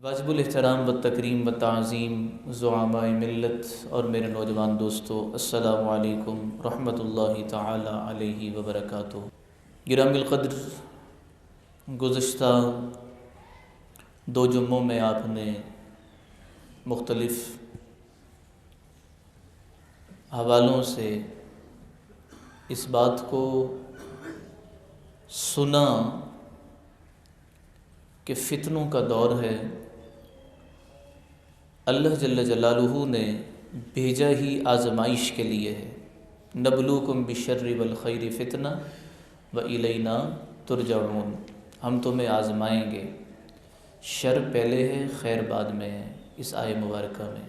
واجب الاحترام و تکریم و تعظیم زعماء ملت اور میرے نوجوان دوستو، السلام علیکم رحمۃ اللہ تعالی علیہ وبرکاتہ۔ گرامی القدر، گزشتہ دو جمعوں میں آپ نے مختلف حوالوں سے اس بات کو سنا کہ فتنوں کا دور ہے، اللہ جل جلالہ نے بھیجا ہی آزمائش کے لیے ہے۔ نبلوکم بالشر والخیر فتنہ والینا ترجعون، ہم تمہیں آزمائیں گے، شر پہلے ہے خیر بعد میں ہے۔ اس آیے مبارکہ میں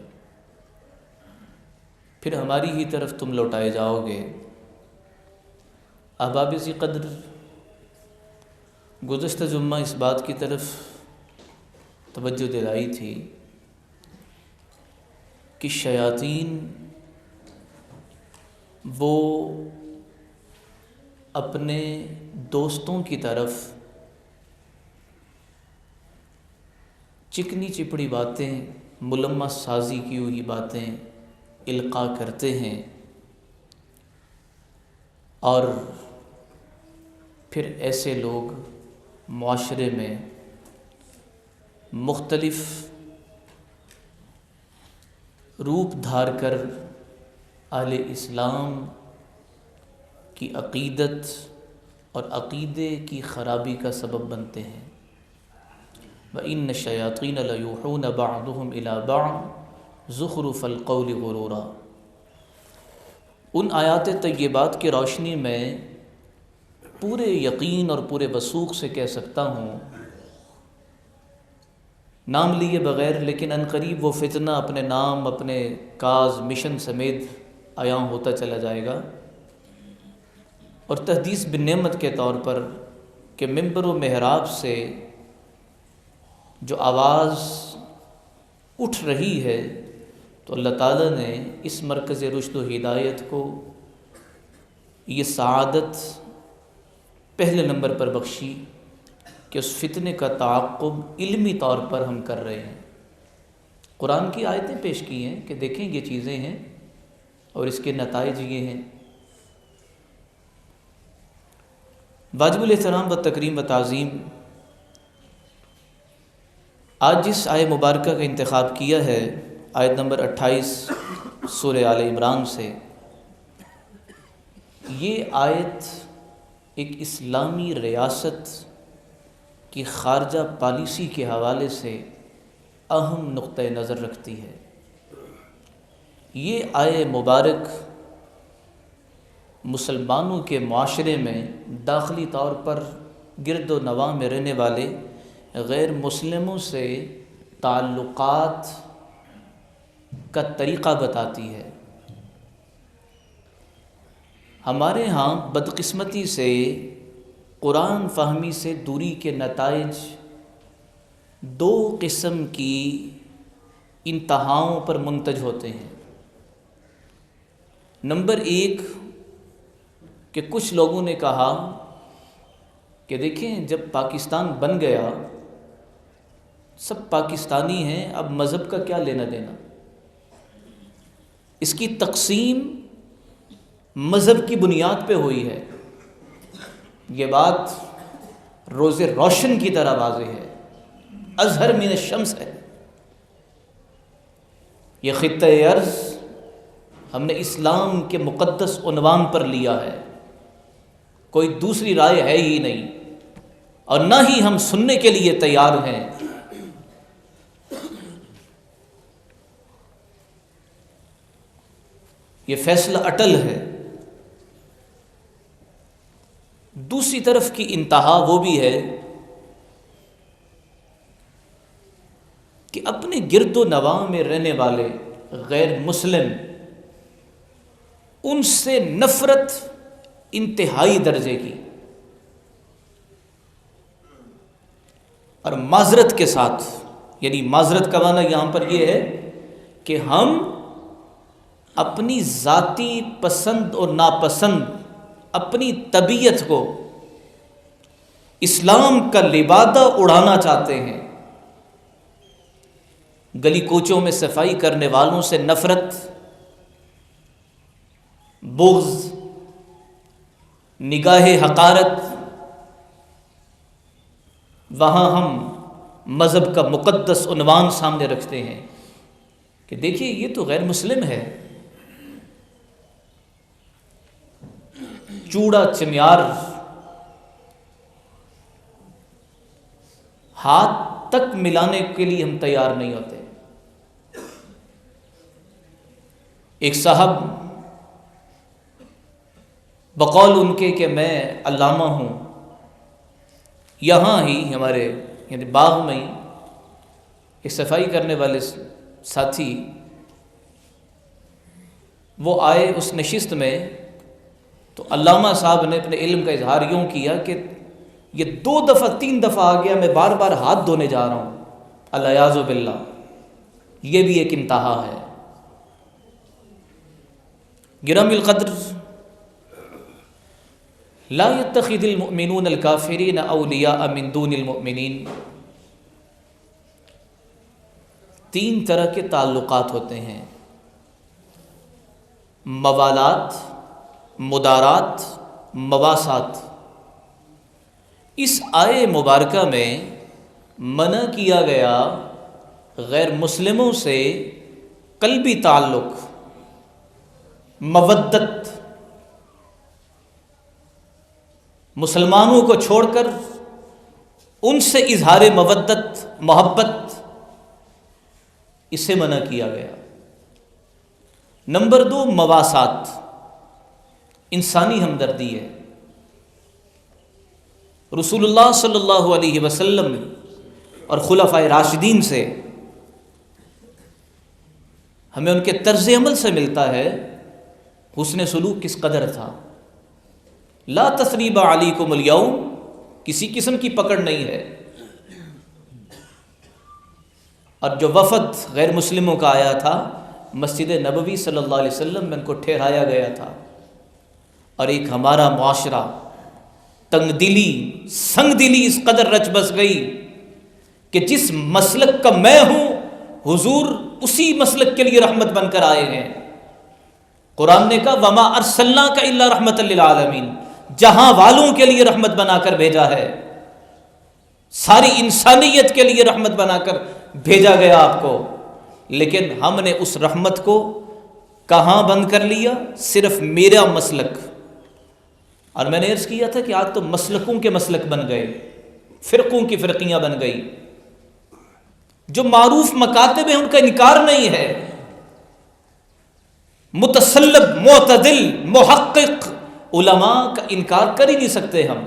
پھر ہماری ہی طرف تم لوٹائے جاؤ گے۔ احباب ذی قدر، گزشتہ جمعہ اس بات کی طرف توجہ دلائی تھی کہ شیاطین وہ اپنے دوستوں کی طرف چکنی چپڑی باتیں، ملمح سازی کی ہوئی باتیں القاء کرتے ہیں، اور پھر ایسے لوگ معاشرے میں مختلف روپ دھار کر اہل اسلام کی عقیدت اور عقیدے کی خرابی کا سبب بنتے ہیں۔ وَإِنَّ الشَّيَاطِينَ لَيُوحُونَ بَعْضُهُمْ إِلَىٰ بَعْضٍ زُخْرُفَ الْقَوْلِ غُرُورًا۔ ان آیات طیبات کی روشنی میں پورے یقین اور پورے وثوق سے کہہ سکتا ہوں، نام لیے بغیر، لیکن عنقریب وہ فتنہ اپنے نام، اپنے کاز، مشن سمیت عیاں ہوتا چلا جائے گا، اور تحدیث بالنعمت کے طور پر کہ ممبر و محراب سے جو آواز اٹھ رہی ہے، تو اللہ تعالیٰ نے اس مرکز رشد و ہدایت کو یہ سعادت پہلے نمبر پر بخشی کہ اس فتنے کا تعاقب علمی طور پر ہم کر رہے ہیں۔ قرآن کی آیتیں پیش کی ہیں کہ دیکھیں یہ چیزیں ہیں اور اس کے نتائج یہ ہیں۔ واجب الاحترام و تکریم و تعظیم، آج جس آیہ مبارکہ کا انتخاب کیا ہے، آیت نمبر 28 سورہ آل عمران سے، یہ آیت ایک اسلامی ریاست کی خارجہ پالیسی کے حوالے سے اہم نقطہ نظر رکھتی ہے۔ یہ آیہ مبارک مسلمانوں کے معاشرے میں داخلی طور پر گرد و نواح میں رہنے والے غیر مسلموں سے تعلقات کا طریقہ بتاتی ہے۔ ہمارے ہاں بدقسمتی سے قرآن فہمی سے دوری کے نتائج دو قسم کی انتہاؤں پر منتج ہوتے ہیں۔ نمبر ایک کہ کچھ لوگوں نے کہا کہ دیکھیں، جب پاکستان بن گیا سب پاکستانی ہیں، اب مذہب کا کیا لینا دینا، اس کی تقسیم مذہب کی بنیاد پہ ہوئی ہے۔ یہ بات روز روشن کی طرح واضح ہے، اظہر من الشمس ہے۔ یہ خطہ ارض ہم نے اسلام کے مقدس عنوان پر لیا ہے، کوئی دوسری رائے ہے ہی نہیں، اور نہ ہی ہم سننے کے لیے تیار ہیں۔ یہ فیصلہ اٹل ہے۔ دوسری طرف کی انتہا وہ بھی ہے کہ اپنے گرد و نواح میں رہنے والے غیر مسلم، ان سے نفرت انتہائی درجے کی، اور معذرت کے ساتھ، یعنی معذرت کا معنی یہاں پر یہ ہے کہ ہم اپنی ذاتی پسند اور ناپسند، اپنی طبیعت کو اسلام کا لبادہ اڑانا چاہتے ہیں، گلی کوچوں میں صفائی کرنے والوں سے نفرت، بغض، نگاہ حقارت، وہاں ہم مذہب کا مقدس عنوان سامنے رکھتے ہیں کہ دیکھیے یہ تو غیر مسلم ہے، چوڑا چمیار، ہاتھ تک ملانے کے لیے ہم تیار نہیں ہوتے۔ ایک صاحب بقول ان کے کہ میں علامہ ہوں، یہاں ہی ہمارے یعنی باغ میں ہی ایک صفائی کرنے والے ساتھی وہ آئے اس نشست میں، تو علامہ صاحب نے اپنے علم کا اظہار یوں کیا کہ یہ 2 دفعہ 3 دفعہ آ گیا، میں بار بار ہاتھ دھونے جا رہا ہوں، الیاذ باللہ، یہ بھی ایک انتہا ہے۔ گرامی القدر، لا يتخذ المؤمنون الكافرین اولیاء من دون المؤمنین، 3 طرح کے تعلقات ہوتے ہیں: موالات، مدارات، مواسات۔ اس آیے مبارکہ میں منع کیا گیا غیر مسلموں سے قلبی تعلق، مودت، مسلمانوں کو چھوڑ کر ان سے اظہار مودت، محبت، اسے منع کیا گیا۔ نمبر 2 مواسات، انسانی ہمدردی ہے۔ رسول اللہ صلی اللہ علیہ وسلم اور خلفائے راشدین سے ہمیں ان کے طرز عمل سے ملتا ہے حسن سلوک کس قدر تھا۔ لا تثریب علیکم اليوم، کسی قسم کی پکڑ نہیں ہے۔ اور جو وفد غیر مسلموں کا آیا تھا، مسجد نبوی صلی اللہ علیہ وسلم میں ان کو ٹھہرایا گیا تھا، اور ایک ہمارا معاشرہ تنگ دلی، سنگ دلی اس قدر رچ بس گئی کہ جس مسلک کا میں ہوں حضور اسی مسلک کے لیے رحمت بن کر آئے ہیں۔ قرآن نے کہا وما ارسلناک الا رحمت للعالمین، جہاں والوں کے لیے رحمت بنا کر بھیجا ہے، ساری انسانیت کے لیے رحمت بنا کر بھیجا گیا آپ کو۔ لیکن ہم نے اس رحمت کو کہاں بند کر لیا؟ صرف میرا مسلک۔ اور میں نے عرض کیا تھا کہ آج تو مسلکوں کے مسلک بن گئے، فرقوں کی فرقیاں بن گئی۔ جو معروف مکاتب ہیں ان کا انکار نہیں ہے، متسلب، معتدل، محقق علماء کا انکار کر ہی نہیں سکتے ہم،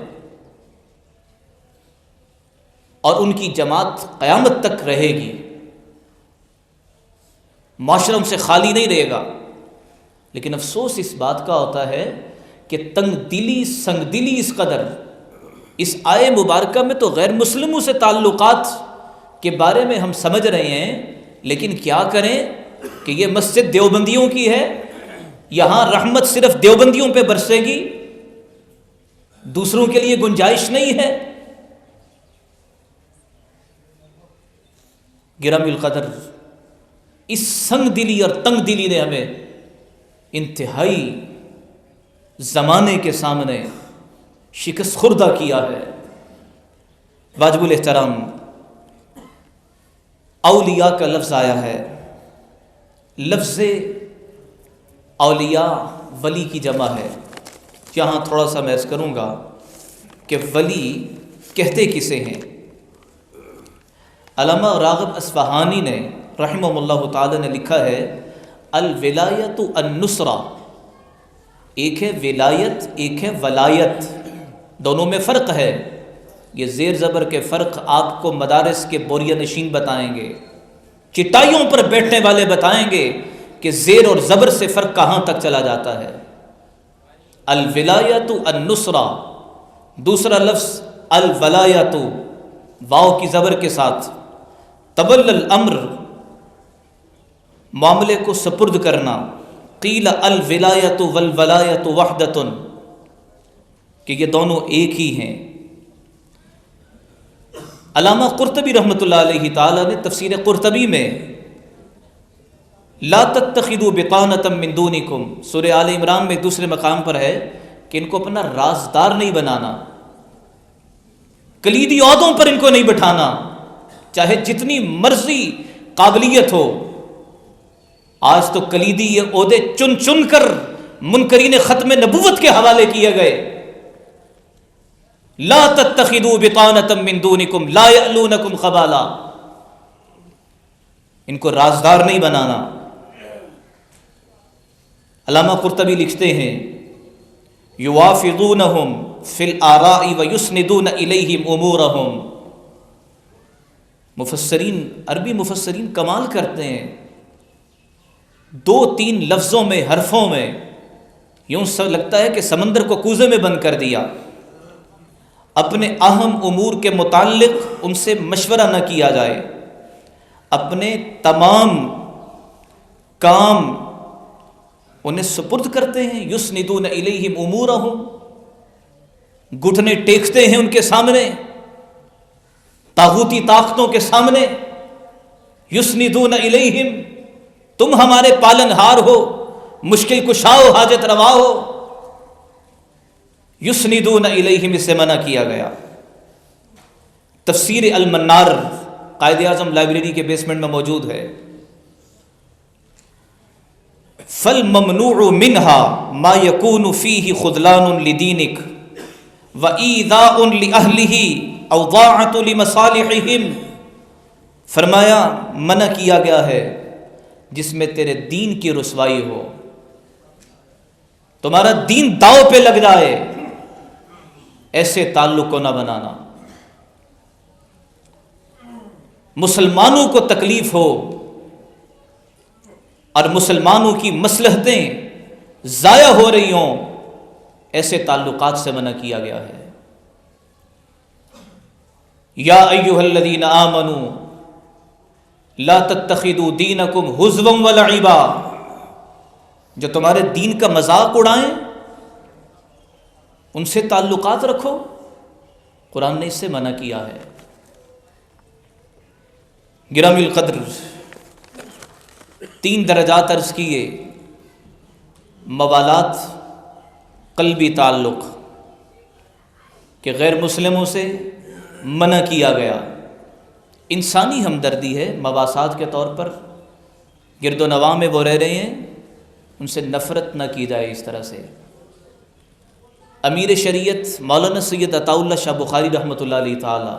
اور ان کی جماعت قیامت تک رہے گی، معاشرہ ان سے خالی نہیں رہے گا۔ لیکن افسوس اس بات کا ہوتا ہے کہ تنگ دلی، سنگ دلی اس قدر، اس آیے مبارکہ میں تو غیر مسلموں سے تعلقات کے بارے میں ہم سمجھ رہے ہیں، لیکن کیا کریں کہ یہ مسجد دیوبندیوں کی ہے، یہاں رحمت صرف دیوبندیوں پہ برسے گی، دوسروں کے لیے گنجائش نہیں ہے۔ گرامی القدر، اس سنگ دلی اور تنگ دلی نے ہمیں انتہائی زمانے کے سامنے شکست خوردہ کیا ہے۔ واجب الاحترام، اولیاء کا لفظ آیا ہے، لفظ اولیاء ولی کی جمع ہے۔ یہاں تھوڑا سا میں عرض کروں گا کہ ولی کہتے کسے ہیں۔ علامہ راغب اصفہانی نے رحمہ اللہ تعالی نے لکھا ہے الولایت النصرہ، ایک ہے ولایت، ایک ہے ولایت، دونوں میں فرق ہے۔ یہ زیر زبر کے فرق آپ کو مدارس کے بوریہ نشین بتائیں گے، چٹائیوں پر بیٹھنے والے بتائیں گے کہ زیر اور زبر سے فرق کہاں تک چلا جاتا ہے۔ الولایت النصرہ، دوسرا لفظ الولایت، واو کی زبر کے ساتھ، تولی الامر، معاملے کو سپرد کرنا۔ قیل الولایت والولایت وحدۃ، کہ یہ دونوں ایک ہی ہیں۔ علامہ قرطبی رحمۃ اللہ علیہ تعالی نے تفسیر قرطبی میں لا تتخذوا بطانة من دونکم، سورہ آل عمران میں دوسرے مقام پر ہے کہ ان کو اپنا رازدار نہیں بنانا، کلیدی عہدوں پر ان کو نہیں بٹھانا، چاہے جتنی مرضی قابلیت ہو۔ آج تو کلیدی یہ عہدے چن چن کر منکرین ختم نبوت کے حوالے کیے گئے۔ لا تتخذوا بطانة من دونکم لا یألونکم خبالا، ان کو رازدار نہیں بنانا۔ علامہ قرطبی لکھتے ہیں یوافقونہم فی الآراء ویسندون الیہم امورہم۔ مفسرین، عربی مفسرین کمال کرتے ہیں، 2-3 لفظوں میں، حرفوں میں یوں لگتا ہے کہ سمندر کو کوزے میں بند کر دیا۔ اپنے اہم امور کے متعلق ان سے مشورہ نہ کیا جائے، اپنے تمام کام انہیں سپرد کرتے ہیں۔ یسندون الیہم امورہم، گھٹنے ٹیکتے ہیں ان کے سامنے، طاغوتی طاقتوں کے سامنے۔ یسندون الیہم، تم ہمارے پالن ہار ہو، مشکل کشا ہو، حاجت روا ہو۔ یسندون الیہم، اس سے منع کیا گیا۔ تفسیر المنار قائد اعظم لائبریری کے بیسمنٹ میں موجود ہے۔ فالممنوع منها ما يكون فيه خذلان لدينك وإيذاء لأهله أو ضاعة لمصالحهم، فرمایا منع کیا گیا ہے جس میں تیرے دین کی رسوائی ہو، تمہارا دین داؤ پہ لگ جائے، ایسے تعلق کو نہ بنانا۔ مسلمانوں کو تکلیف ہو اور مسلمانوں کی مصلحتیں ضائع ہو رہی ہوں، ایسے تعلقات سے منع کیا گیا ہے۔ یا ایھا الذین آمنوا لا تتخذوا دینکم ہزوا ولعبا، جو تمہارے دین کا مذاق اڑائیں ان سے تعلقات رکھو، قرآن نے اس سے منع کیا ہے۔ گرامی القدر، 3 درجات عرض کیے: موالات، قلبی تعلق کہ غیر مسلموں سے منع کیا گیا، انسانی ہمدردی ہے، مواسات کے طور پر گرد و نواح میں وہ رہ رہے ہیں، ان سے نفرت نہ کی جائے اس طرح سے۔ امیر شریعت مولانا سید عطاء اللہ شاہ بخاری رحمۃ اللہ علیہ تعالی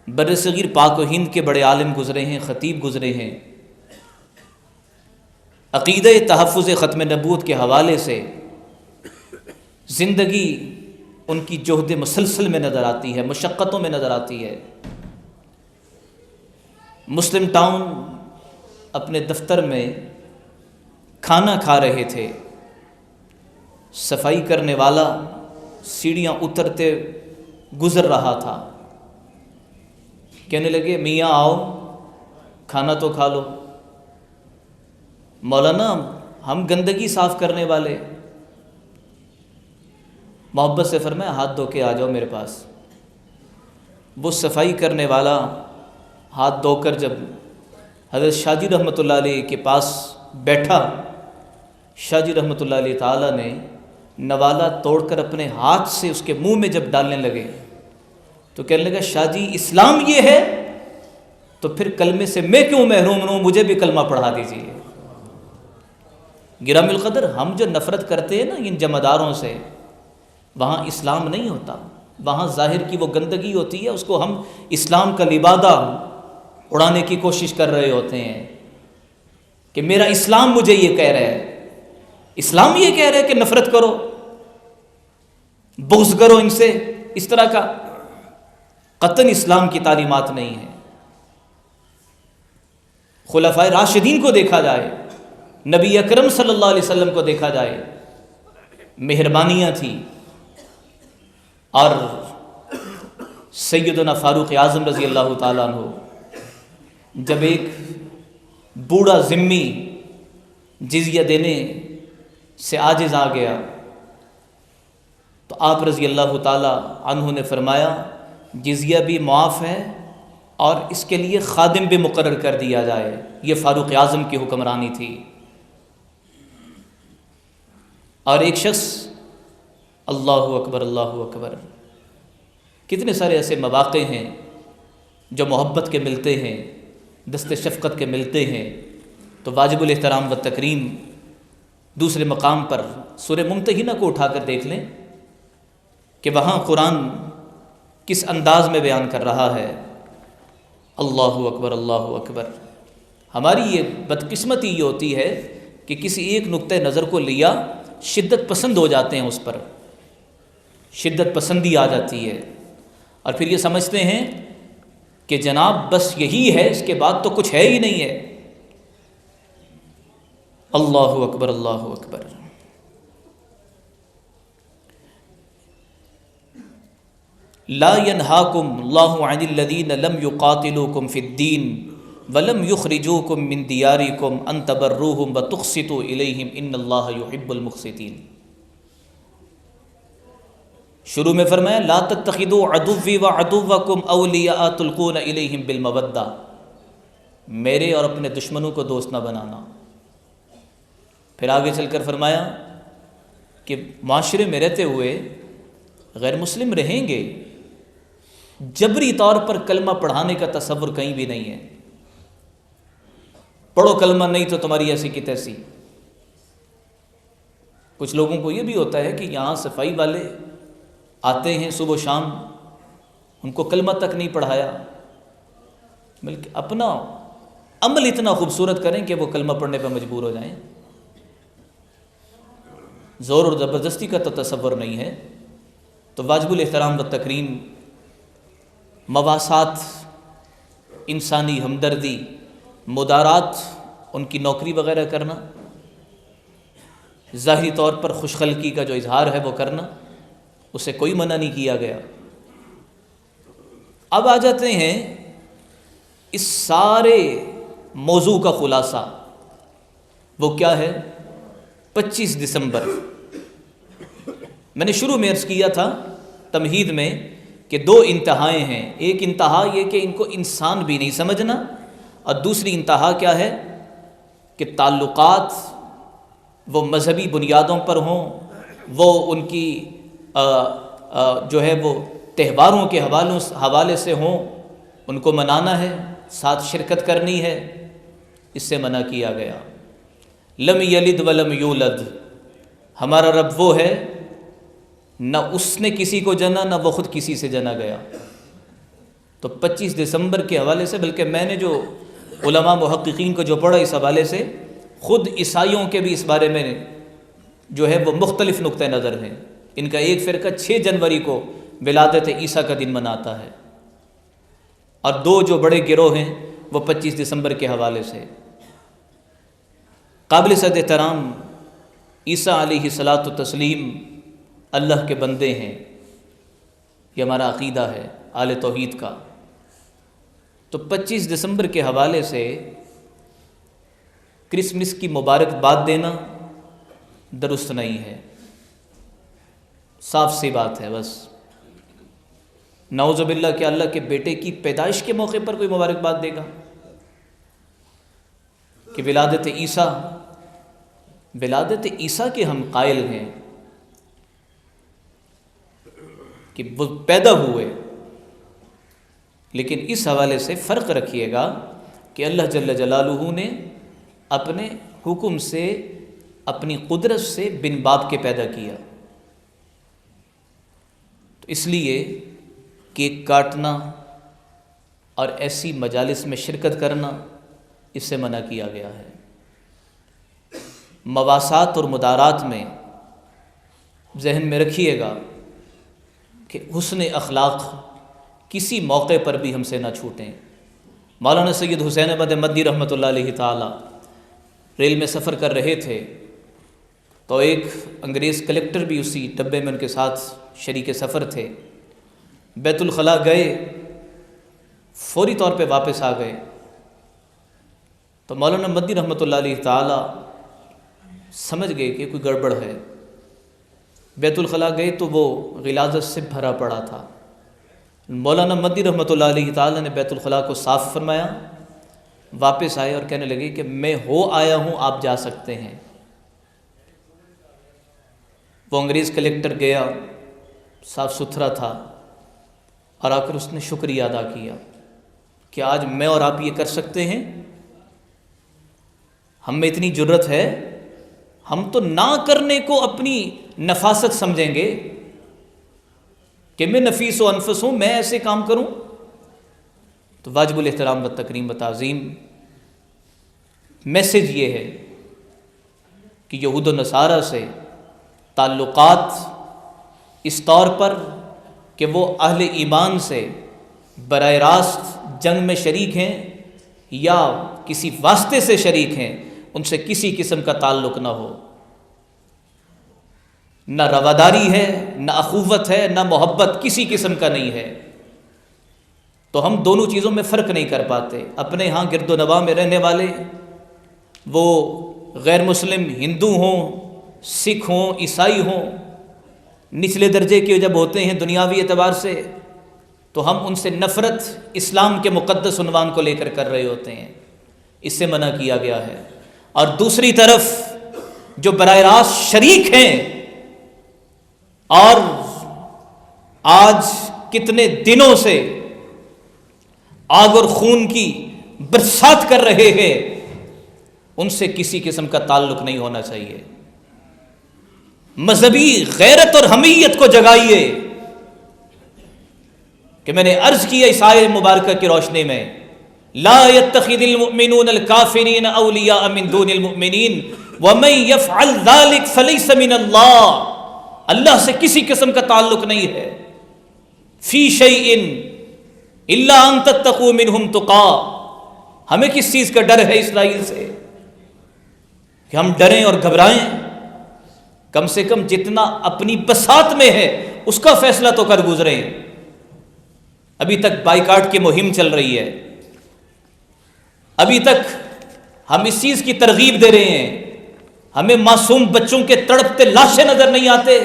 بر صغیر پاک و ہند کے بڑے عالم گزرے ہیں، خطیب گزرے ہیں، عقیدہ تحفظ ختم نبوت کے حوالے سے زندگی ان کی جہد مسلسل میں نظر آتی ہے، مشقتوں میں نظر آتی ہے۔ مسلم ٹاؤن اپنے دفتر میں کھانا کھا رہے تھے، صفائی کرنے والا سیڑھیاں اترتے گزر رہا تھا، کہنے لگے میاں آؤ کھانا تو کھا لو۔ مولانا ہم گندگی صاف کرنے والے، محبت سے فرمایا ہاتھ دھو کے آ جاؤ میرے پاس۔ وہ صفائی کرنے والا ہاتھ دھو کر جب حضرت شاہ جی رحمۃ اللہ علیہ کے پاس بیٹھا، شاہ جی رحمۃ اللہ علیہ تعالیٰ نے نوالا توڑ کر اپنے ہاتھ سے اس کے منہ میں جب ڈالنے لگے تو کہنے لگا شاہ جی اسلام یہ ہے تو پھر کلمے سے میں کیوں محروم رہوں، مجھے بھی کلمہ پڑھا دیجیے۔ گرامی القدر، ہم جو نفرت کرتے ہیں نا ان جمعداروں سے، وہاں اسلام نہیں ہوتا، وہاں ظاہر کی وہ گندگی ہوتی ہے، اس کو ہم اسلام کا لبادہ اڑانے کی کوشش کر رہے ہوتے ہیں کہ میرا اسلام مجھے یہ کہہ رہا ہے، اسلام یہ کہہ رہا ہے کہ نفرت کرو، بغض کرو ان سے، اس طرح کا قطعاً اسلام کی تعلیمات نہیں ہے۔ خلفائے راشدین کو دیکھا جائے، نبی اکرم صلی اللہ علیہ وسلم کو دیکھا جائے، مہربانیاں تھیں، اور سیدنا فاروق اعظم رضی اللہ تعالیٰ عنہ جب ایک بوڑھا ذمی جزیہ دینے سے عاجز آ گیا تو آپ رضی اللہ تعالیٰ عنہ نے فرمایا جزیہ بھی معاف ہے اور اس کے لیے خادم بھی مقرر کر دیا جائے۔ یہ فاروق اعظم کی حکمرانی تھی۔ اور ایک شخص، اللہ اکبر اللہ اکبر، کتنے سارے ایسے مواقع ہیں جو محبت کے ملتے ہیں، دست شفقت کے ملتے ہیں، تو واجب الاحترام و تکریم۔ دوسرے مقام پر سورہ ممتحنہ کو اٹھا کر دیکھ لیں کہ وہاں قرآن کس انداز میں بیان کر رہا ہے۔ اللہ اکبر اللہ اکبر۔ ہماری یہ بدقسمتی یہ ہوتی ہے کہ کسی ایک نقطہ نظر کو لیا، شدت پسند ہو جاتے ہیں، اس پر شدت پسندی آ جاتی ہے، اور پھر یہ سمجھتے ہیں کہ جناب بس یہی ہے، اس کے بعد تو کچھ ہے ہی نہیں ہے۔ اللہ اکبر اللہ اکبر۔ لا ينهاكم الله عن الذين لم يقاتلوكم في الدين ولم يخرجوكم من دياركم ان تبروهم وتقسطوا اليهم ان الله يحب المقسطين۔ شروع میں فرمایا لا تتخذوا عدوي وعدوكم اولیاء تلقون الیہم بالمودہ، میرے اور اپنے دشمنوں کو دوست نہ بنانا۔ پھر آگے چل کر فرمایا کہ معاشرے میں رہتے ہوئے غیر مسلم رہیں گے، جبری طور پر کلمہ پڑھانے کا تصور کہیں بھی نہیں ہے۔ پڑھو کلمہ، نہیں تو تمہاری ایسی کی تیسی۔ کچھ لوگوں کو یہ بھی ہوتا ہے کہ یہاں صفائی والے آتے ہیں صبح و شام، ان کو کلمہ تک نہیں پڑھایا، بلکہ اپنا عمل اتنا خوبصورت کریں کہ وہ کلمہ پڑھنے پر مجبور ہو جائیں۔ زور اور زبردستی کا تو تصور نہیں ہے۔ تو واجب الاحترام و تکریم، مواسات، انسانی ہمدردی، مدارات، ان کی نوکری وغیرہ کرنا، ظاہری طور پر خوش خلقی کا جو اظہار ہے وہ کرنا، اسے کوئی منع نہیں کیا گیا۔ اب آ جاتے ہیں اس سارے موضوع کا خلاصہ، وہ کیا ہے؟ 25 دسمبر۔ میں نے شروع میں عرض کیا تھا تمہید میں کہ دو انتہائیں ہیں۔ ایک انتہا یہ کہ ان کو انسان بھی نہیں سمجھنا، اور دوسری انتہا کیا ہے کہ تعلقات وہ مذہبی بنیادوں پر ہوں، وہ ان کی جو ہے وہ تہواروں کے حوالے سے ہوں، ان کو منانا ہے، ساتھ شرکت کرنی ہے، اس سے منع کیا گیا۔ لم یلد ولم یولد، ہمارا رب وہ ہے نہ اس نے کسی کو جنا نہ وہ خود کسی سے جنا گیا۔ تو 25 دسمبر کے حوالے سے، بلکہ میں نے جو علماء محققین کو جو پڑھا اس حوالے سے، خود عیسائیوں کے بھی اس بارے میں جو ہے وہ مختلف نقطہ نظر ہیں۔ ان کا ایک فرقہ 6 جنوری کو ولادت عیسیٰ کا دن مناتا ہے، اور دو جو بڑے گروہ ہیں وہ 25 دسمبر کے حوالے سے۔ قابل صد احترام، عیسیٰ علیہ الصلاۃ والتسلیم اللہ کے بندے ہیں، یہ ہمارا عقیدہ ہے اہل توحید کا۔ تو 25 دسمبر کے حوالے سے کرسمس کی مبارکباد دینا درست نہیں ہے، صاف سی بات ہے۔ بس نعوذ باللہ کہ اللہ کے بیٹے کی پیدائش کے موقع پر کوئی مبارکباد دے گا؟ کہ ولادت عیسیٰ کے ہم قائل ہیں کہ وہ پیدا ہوئے، لیکن اس حوالے سے فرق رکھیے گا کہ اللہ جل جلالہ نے اپنے حکم سے، اپنی قدرت سے بن باپ کے پیدا کیا، تو اس لیے کیک کاٹنا اور ایسی مجالس میں شرکت کرنا اس سے منع کیا گیا ہے۔ مواسات اور مدارات میں ذہن میں رکھیے گا کہ حسن اخلاق کسی موقع پر بھی ہم سے نہ چھوٹیں۔ مولانا سید حسین احمد مدنی رحمۃ اللہ علیہ تعالی ریل میں سفر کر رہے تھے، تو ایک انگریز کلیکٹر بھی اسی ڈبے میں ان کے ساتھ شریک سفر تھے۔ بیت الخلاء گئے، فوری طور پہ واپس آ گئے، تو مولانا مدنی رحمۃ اللہ علیہ تعالی سمجھ گئے کہ کوئی گڑبڑ ہے۔ بیت الخلاء گئے تو وہ غلاظت سے بھرا پڑا تھا، مولانا مدی رحمۃ اللہ علیہ تعالیٰ نے بیت الخلاء کو صاف فرمایا، واپس آئے اور کہنے لگے کہ میں ہو آیا ہوں، آپ جا سکتے ہیں۔ وہ انگریز کلیکٹر گیا، صاف ستھرا تھا، اور آ کر اس نے شکریہ ادا کیا کہ آج میں اور آپ یہ کر سکتے ہیں، ہم میں اتنی جرت ہے، ہم تو نہ کرنے کو اپنی نفاست سمجھیں گے کہ میں نفیس و انفس ہوں، میں ایسے کام کروں۔ تو واجب الاحترام و تکریم و تعظیم میسج یہ ہے کہ یہود و نصارہ سے تعلقات اس طور پر کہ وہ اہل ایمان سے براہ راست جنگ میں شریک ہیں یا کسی واسطے سے شریک ہیں، ان سے کسی قسم کا تعلق نہ ہو، نہ رواداری ہے، نہ اخوت ہے، نہ محبت، کسی قسم کا نہیں ہے۔ تو ہم دونوں چیزوں میں فرق نہیں کر پاتے۔ اپنے ہاں گرد و نواح میں رہنے والے، وہ غیر مسلم ہندو ہوں، سکھ ہوں، عیسائی ہوں، نچلے درجے کے جب ہوتے ہیں دنیاوی اعتبار سے، تو ہم ان سے نفرت اسلام کے مقدس عنوان کو لے کر رہے ہوتے ہیں، اس سے منع کیا گیا ہے۔ اور دوسری طرف جو براہ راست شریک ہیں اور آج کتنے دنوں سے آگ اور خون کی برسات کر رہے ہیں، ان سے کسی قسم کا تعلق نہیں ہونا چاہیے۔ مذہبی غیرت اور حمیت کو جگائیے کہ میں نے عرض کیا اس آیت مبارکہ کی روشنی میں، لا يتخذ المؤمنون الكافرین اولیاء من دون المؤمنین ومن يفعل ذلك فليس من اللہ۔ اللہ سے کسی قسم کا تعلق نہیں ہے۔ فی شیء الا ان تتقوا منهم تقا۔ ہمیں کس چیز کا ڈر ہے اسرائیل سے کہ ہم ڈریں اور گھبرائیں؟ کم سے کم جتنا اپنی بساط میں ہے اس کا فیصلہ تو کر گزریں۔ ابھی تک بائیکاٹ کی مہم چل رہی ہے، ابھی تک ہم اس چیز کی ترغیب دے رہے ہیں، ہمیں معصوم بچوں کے تڑپتے لاشیں نظر نہیں آتے،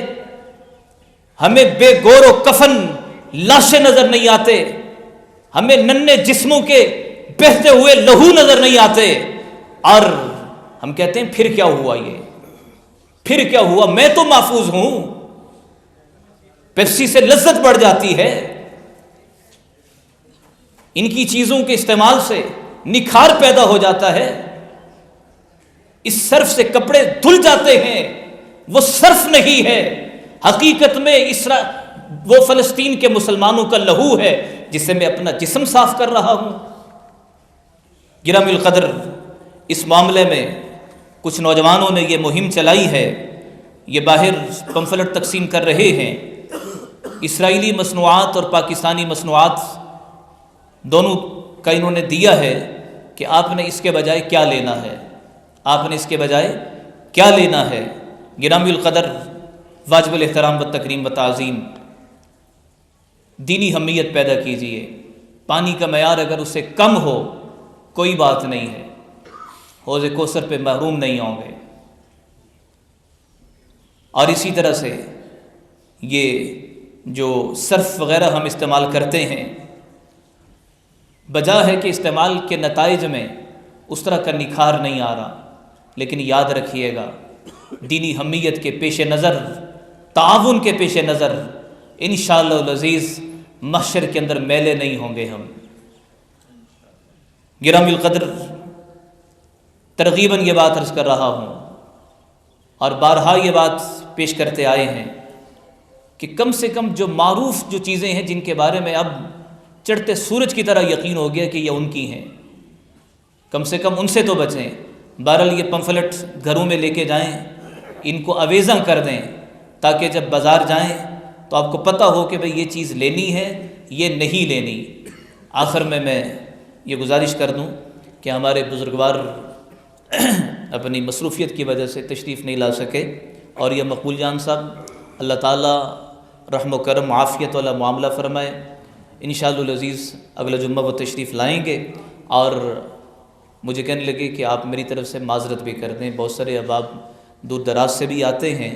ہمیں بے گور و کفن لاشیں نظر نہیں آتے، ہمیں ننھے جسموں کے بہتے ہوئے لہو نظر نہیں آتے، اور ہم کہتے ہیں پھر کیا ہوا، یہ پھر کیا ہوا، میں تو محفوظ ہوں۔ پیپسی سے لذت بڑھ جاتی ہے، ان کی چیزوں کے استعمال سے نکھار پیدا ہو جاتا ہے، اس صرف سے کپڑے دھل جاتے ہیں، وہ صرف نہیں ہے، حقیقت میں وہ فلسطین کے مسلمانوں کا لہو ہے جس سے میں اپنا جسم صاف کر رہا ہوں۔ گرامی القدر، اس معاملے میں کچھ نوجوانوں نے یہ مہم چلائی ہے، یہ باہر پمفلٹ تقسیم کر رہے ہیں، اسرائیلی مصنوعات اور پاکستانی مصنوعات دونوں کا انہوں نے دیا ہے کہ آپ نے اس کے بجائے کیا لینا ہے، آپ نے اس کے بجائے کیا لینا ہے۔ گرامی القدر، واجب الاحترام و تکریم و تعظیم، دینی حمیت پیدا کیجیے۔ پانی کا معیار اگر اس سے کم ہو کوئی بات نہیں ہے، حوض کوثر پہ محروم نہیں ہوں گے۔ اور اسی طرح سے یہ جو صرف وغیرہ ہم استعمال کرتے ہیں، بجا ہے کہ استعمال کے نتائج میں اس طرح کا نکھار نہیں آ رہا، لیکن یاد رکھیے گا دینی حمیت کے پیش نظر، تعاون کے پیش نظر انشاءاللہ العزیز محشر کے اندر میلے نہیں ہوں گے ہم۔ گرامی القدر، ترغیباً یہ بات عرض کر رہا ہوں اور بارہا یہ بات پیش کرتے آئے ہیں کہ کم سے کم جو معروف جو چیزیں ہیں جن کے بارے میں اب چڑھتے سورج کی طرح یقین ہو گیا کہ یہ ان کی ہیں، کم سے کم ان سے تو بچیں۔ بہرحال یہ پمفلٹ گھروں میں لے کے جائیں، ان کو اویزاں کر دیں تاکہ جب بازار جائیں تو آپ کو پتہ ہو کہ بھئی یہ چیز لینی ہے، یہ نہیں لینی۔ آخر میں یہ گزارش کر دوں کہ ہمارے بزرگوار اپنی مصروفیت کی وجہ سے تشریف نہیں لا سکے، اور یہ مقبول جان صاحب، اللہ تعالیٰ رحم و کرم عافیت والا معاملہ فرمائے، انشاءاللہ العزیز اگلا جمعہ وہ تشریف لائیں گے، اور مجھے کہنے لگے کہ آپ میری طرف سے معذرت بھی کر دیں، بہت سارے احباب دور دراز سے بھی آتے ہیں،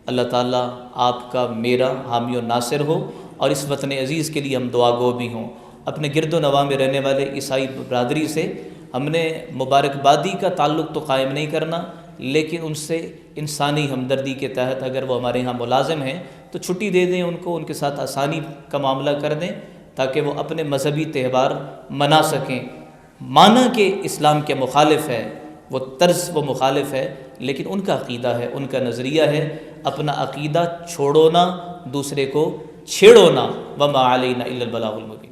اللہ تعالیٰ آپ کا میرا حامی و ناصر ہو اور اس وطن عزیز کے لیے ہم دعا گو بھی ہوں۔ اپنے گرد و نواح میں رہنے والے عیسائی برادری سے ہم نے مبارکبادی کا تعلق تو قائم نہیں کرنا، لیکن ان سے انسانی ہمدردی کے تحت اگر وہ ہمارے ہاں ملازم ہیں تو چھٹی دے دیں ان کو، ان کے ساتھ آسانی کا معاملہ کر دیں تاکہ وہ اپنے مذہبی تہوار منا سکیں۔ مانا کہ اسلام کے مخالف ہے، وہ طرز وہ مخالف ہے، لیکن ان کا عقیدہ ہے، ان کا نظریہ ہے۔ اپنا عقیدہ چھوڑو نہ، دوسرے کو چھیڑو نہ، وما علینا الا البلاغ المبین۔